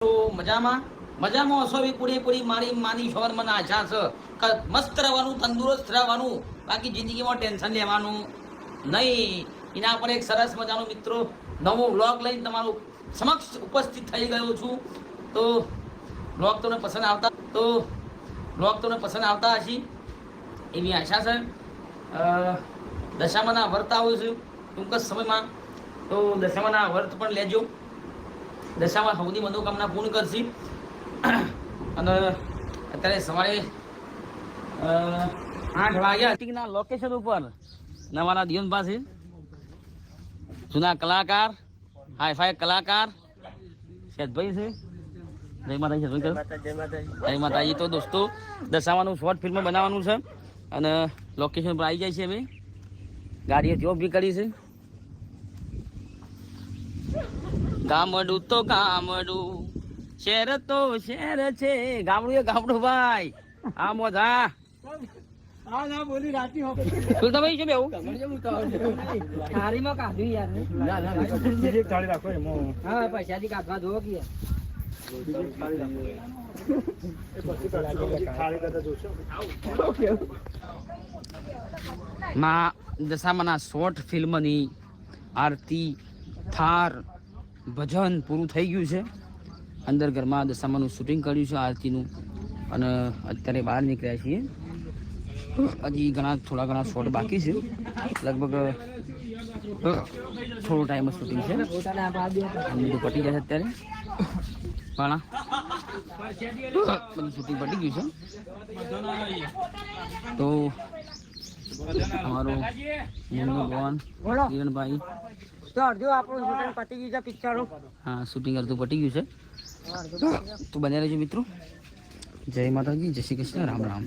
તો મજામાં મજામાં હશો એવી પૂરેપૂરી મારી માની સવાર મને આશા છે કે મસ્ત રહેવાનું, તંદુરસ્ત રહેવાનું, બાકી જિંદગીમાં ટેન્શન લેવાનું નહીં. એના પર એક સરસ મજાનો મિત્રો નવો વ્લોગ લઈને તમારું સમક્ષ ઉપસ્થિત થઈ ગયો છું. તો વ્લોગ તમને પસંદ આવતા હશે એવી આશા છે. દશામાના વર્ત આવું છું ટૂંક જ સમયમાં, તો દશામાના વર્ત પણ લેજો. દશામાં સૌની મનોકામના પૂર્ણ કરશી. અને અત્યારે સવારે 8 વાગ્યા લોકેશન ઉપર નવાના દિવસ પાસે જૂના કલાકાર, હાઈફાઈ કલાકાર શેઠભાઈ છે. જય માતાજી. જય માતાજી. તો દોસ્તો દશામાનું શોર્ટ ફિલ્મ બનાવવાનું છે અને લોકેશન પર આવી જાય છે. અમે ગાડીએ જોબ બી કરી છે. ગામડું તો ગામડું, શહેર તો શહેર છે. ગામડું એ ગામડું ભાઈ. આ મોજા બોલી રાતી ભાઈ છે બેવું થાળીમાં કાઢ્યું યાર. હા પૈસાથી કાઢવા દો કે માં દશામાના શોર્ટ ફિલ્મની આરતી, થાર, ભજન પૂરું થઈ ગયું છે. અંદર ઘરમાં દશામાનું શૂટિંગ કર્યું છે આરતીનું, અને અત્યારે બહાર નીકળ્યા છીએ. હજી થોડા ઘણા શોટ બાકી છે. લગભગ થોડો ટાઈમ શૂટિંગ છે, બધું પટી જશે અત્યારે. પણ બધું શૂટિંગ પટી ગયું છે. તો અમારો કિરણભાઈ હા શૂટિંગ અડધું પટી ગયું છે. તો બન્યા રહેજો મિત્રો. જય માતાજી, જય શ્રી કૃષ્ણ, રામ રામ.